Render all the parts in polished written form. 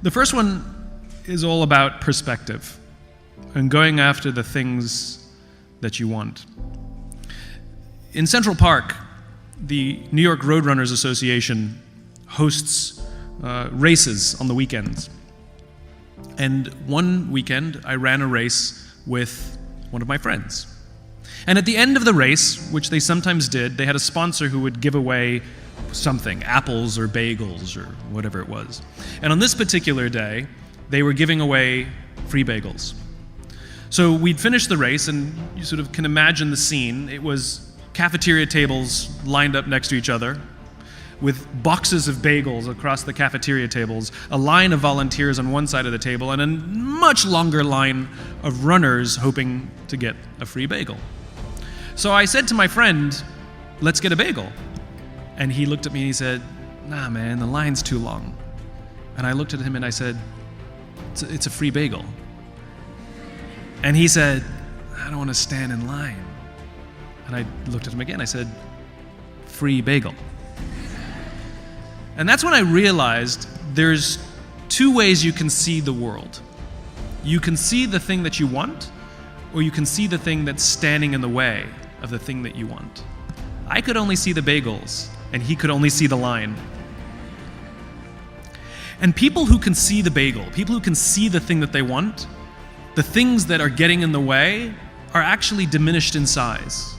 The first one is all about perspective and going after the things that you want. In Central Park, the New York Roadrunners Association hosts races on the weekends. And one weekend, I ran a race with one of my friends. And at the end of the race, which they sometimes did, they had a sponsor who would give away something, apples or bagels or whatever it was. And on this particular day, they were giving away free bagels. So we'd finished the race, and you sort of can imagine the scene. It was cafeteria tables lined up next to each other, with boxes of bagels across the cafeteria tables, a line of volunteers on one side of the table, and a much longer line of runners hoping to get a free bagel. So I said to my friend, "Let's get a bagel." And he looked at me and he said, "Nah, man, the line's too long." And I looked at him and I said, It's a free bagel." And he said, "I don't want to stand in line." And I looked at him again. I said, "Free bagel." And that's when I realized there's two ways you can see the world. You can see the thing that you want, or you can see the thing that's standing in the way of the thing that you want. I could only see the bagels, and he could only see the line. And people who can see the bagel, people who can see the thing that they want, the things that are getting in the way are actually diminished in size.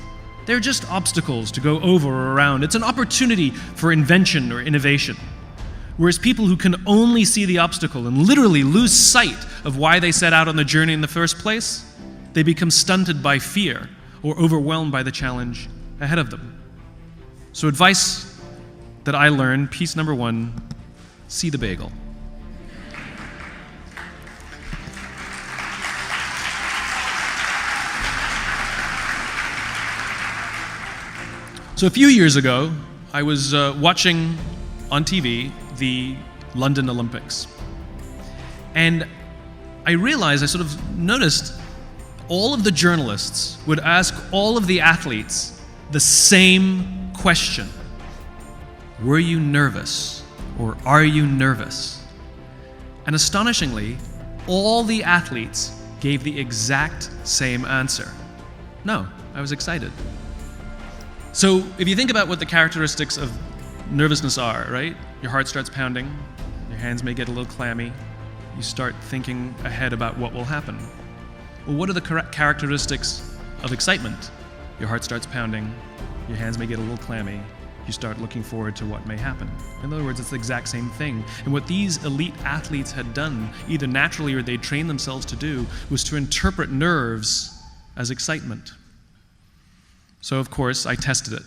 They're just obstacles to go over or around. It's an opportunity for invention or innovation. Whereas people who can only see the obstacle and literally lose sight of why they set out on the journey in the first place, they become stunted by fear or overwhelmed by the challenge ahead of them. So advice that I learned, piece number one, see the bagel. So a few years ago, I was watching on TV the London Olympics. And I realized, I sort of noticed all of the journalists would ask all of the athletes the same question. Were you nervous? Or are you nervous? And astonishingly, all the athletes gave the exact same answer. No, I was excited. So if you think about what the characteristics of nervousness are, right? Your heart starts pounding, your hands may get a little clammy, you start thinking ahead about what will happen. Well, what are the characteristics of excitement? Your heart starts pounding, your hands may get a little clammy, you start looking forward to what may happen. In other words, it's the exact same thing. And what these elite athletes had done, either naturally or they trained themselves to do, was to interpret nerves as excitement. So of course, I tested it.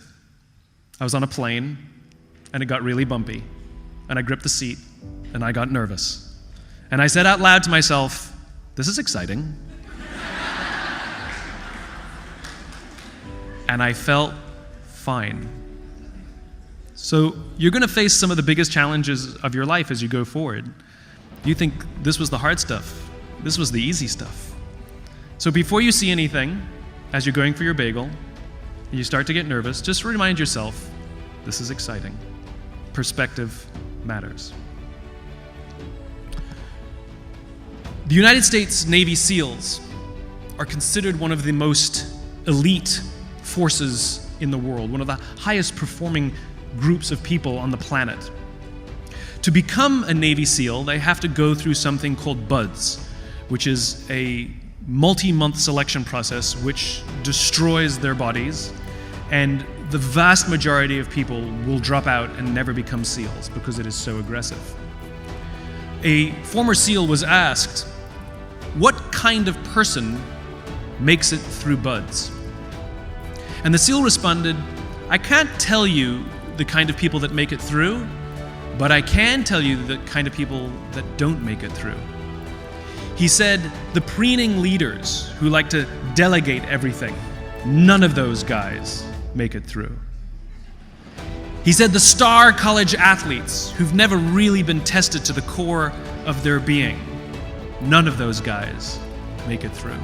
I was on a plane, and it got really bumpy. And I gripped the seat, and I got nervous. And I said out loud to myself, "This is exciting." And I felt fine. So you're going to face some of the biggest challenges of your life as you go forward. You think this was the hard stuff. This was the easy stuff. So before you see anything, as you're going for your bagel, and you start to get nervous, just remind yourself, this is exciting. Perspective matters. The United States Navy SEALs are considered one of the most elite forces in the world, one of the highest performing groups of people on the planet. To become a Navy SEAL, they have to go through something called BUD/S, which is a multi-month selection process which destroys their bodies, and the vast majority of people will drop out and never become SEALs because it is so aggressive. A former SEAL was asked, what kind of person makes it through BUD/S? And the SEAL responded, I can't tell you the kind of people that make it through, but I can tell you the kind of people that don't make it through. He said, the preening leaders who like to delegate everything, none of those guys make it through. He said the star college athletes who've never really been tested to the core of their being, none of those guys make it through.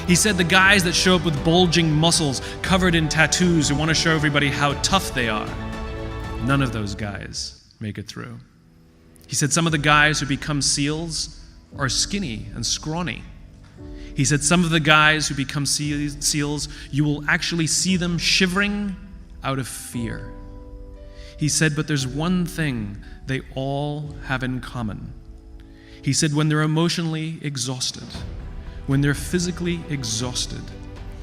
He said the guys that show up with bulging muscles covered in tattoos who want to show everybody how tough they are, none of those guys make it through. He said some of the guys who become SEALs are skinny and scrawny. He said some of the guys who become SEALs, you will actually see them shivering out of fear. He said, but there's one thing they all have in common. He said when they're emotionally exhausted, when they're physically exhausted,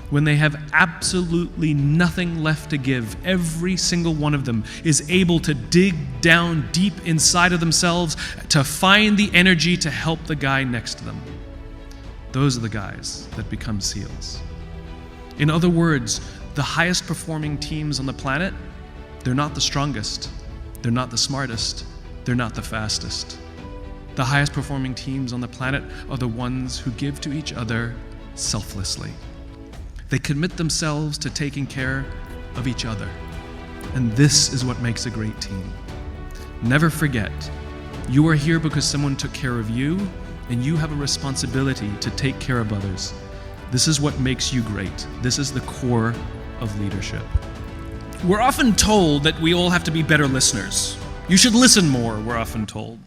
when they have absolutely nothing left to give, every single one of them is able to dig down deep inside of themselves to find the energy to help the guy next to them. Those are the guys that become SEALs. In other words, the highest performing teams on the planet, they're not the strongest, they're not the smartest, they're not the fastest. The highest performing teams on the planet are the ones who give to each other selflessly. They commit themselves to taking care of each other. And this is what makes a great team. Never forget, you are here because someone took care of you, and you have a responsibility to take care of others. This is what makes you great. This is the core of leadership. We're often told that we all have to be better listeners. You should listen more, we're often told.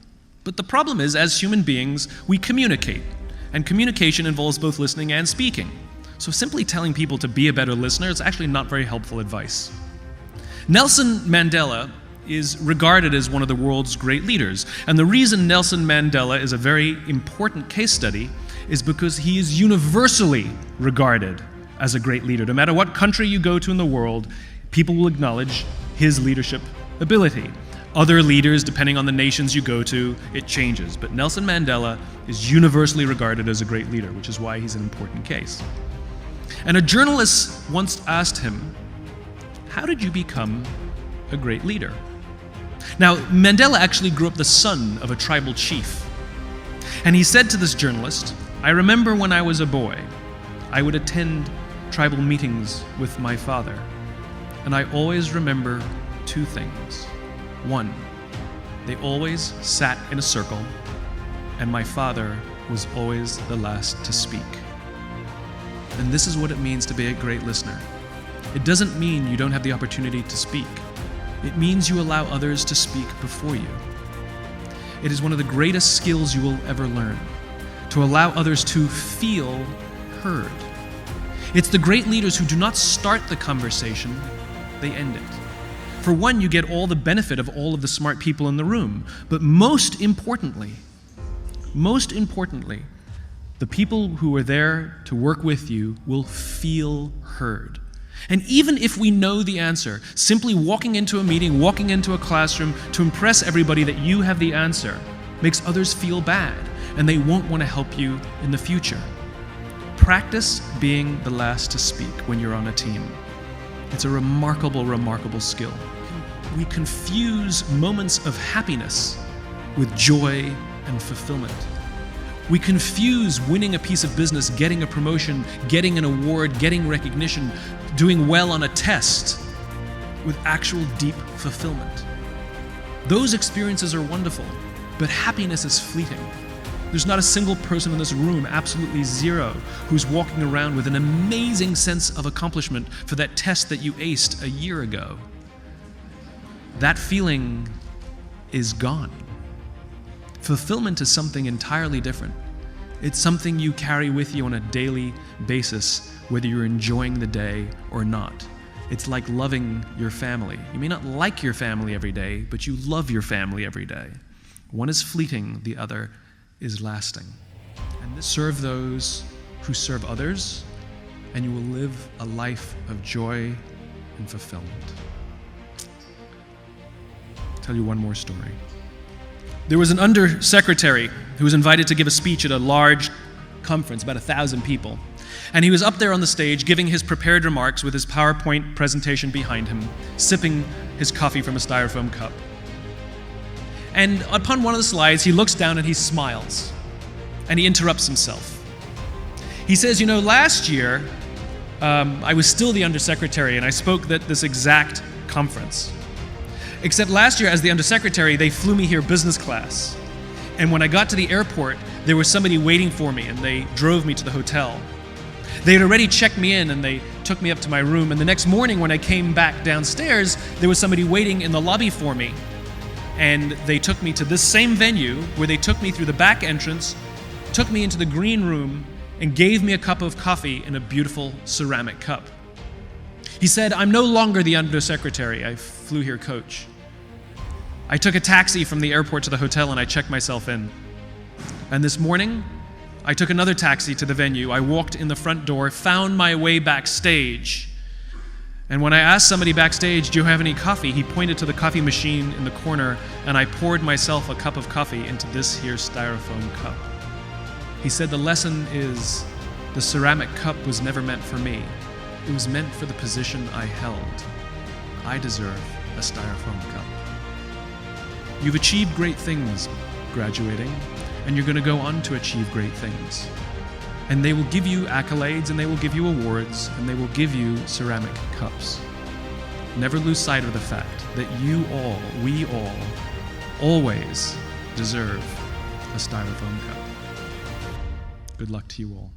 But the problem is, as human beings, we communicate. And communication involves both listening and speaking. So simply telling people to be a better listener is actually not very helpful advice. Nelson Mandela is regarded as one of the world's great leaders. And the reason Nelson Mandela is a very important case study is because he is universally regarded as a great leader. No matter what country you go to in the world, people will acknowledge his leadership ability. Other leaders, depending on the nations you go to, it changes. But Nelson Mandela is universally regarded as a great leader, which is why he's an important case. And a journalist once asked him, how did you become a great leader? Now, Mandela actually grew up the son of a tribal chief. And he said to this journalist, I remember when I was a boy, I would attend tribal meetings with my father. And I always remember two things. One, they always sat in a circle, and my father was always the last to speak. And this is what it means to be a great listener. It doesn't mean you don't have the opportunity to speak. It means you allow others to speak before you. It is one of the greatest skills you will ever learn, to allow others to feel heard. It's the great leaders who do not start the conversation, they end it. For one, you get all the benefit of all of the smart people in the room. But most importantly, the people who are there to work with you will feel heard. And even if we know the answer, simply walking into a meeting, walking into a classroom to impress everybody that you have the answer makes others feel bad, and they won't want to help you in the future. Practice being the last to speak when you're on a team. It's a remarkable, remarkable skill. We confuse moments of happiness with joy and fulfillment. We confuse winning a piece of business, getting a promotion, getting an award, getting recognition, doing well on a test with actual deep fulfillment. Those experiences are wonderful, but happiness is fleeting. There's not a single person in this room, absolutely zero, who's walking around with an amazing sense of accomplishment for that test that you aced a year ago. That feeling is gone. Fulfillment is something entirely different. It's something you carry with you on a daily basis, whether you're enjoying the day or not. It's like loving your family. You may not like your family every day, but you love your family every day. One is fleeting, the other is lasting. And serve those who serve others, and you will live a life of joy and fulfillment. I'll tell you one more story. There was an undersecretary who was invited to give a speech at a large conference, about 1,000 people. And he was up there on the stage giving his prepared remarks with his PowerPoint presentation behind him, sipping his coffee from a styrofoam cup. And upon one of the slides, he looks down and he smiles. And he interrupts himself. He says, last year, I was still the undersecretary and I spoke at this exact conference. Except last year, as the undersecretary, they flew me here business class. And when I got to the airport, there was somebody waiting for me and they drove me to the hotel. They had already checked me in and they took me up to my room. And the next morning when I came back downstairs, there was somebody waiting in the lobby for me. and they took me to this same venue where they took me through the back entrance, took me into the green room, and gave me a cup of coffee in a beautiful ceramic cup. He said, "I'm no longer the undersecretary. I flew here coach. I took a taxi from the airport to the hotel and I checked myself in. And this morning, I took another taxi to the venue. I walked in the front door, found my way backstage. And when I asked somebody backstage, 'Do you have any coffee?' he pointed to the coffee machine in the corner, and I poured myself a cup of coffee into this here styrofoam cup. He said the lesson is the ceramic cup was never meant for me. It was meant for the position I held. I deserve a styrofoam cup." You've achieved great things graduating, and you're going to go on to achieve great things. And they will give you accolades, and they will give you awards, and they will give you ceramic cups. Never lose sight of the fact that we all, always deserve a styrofoam cup. Good luck to you all.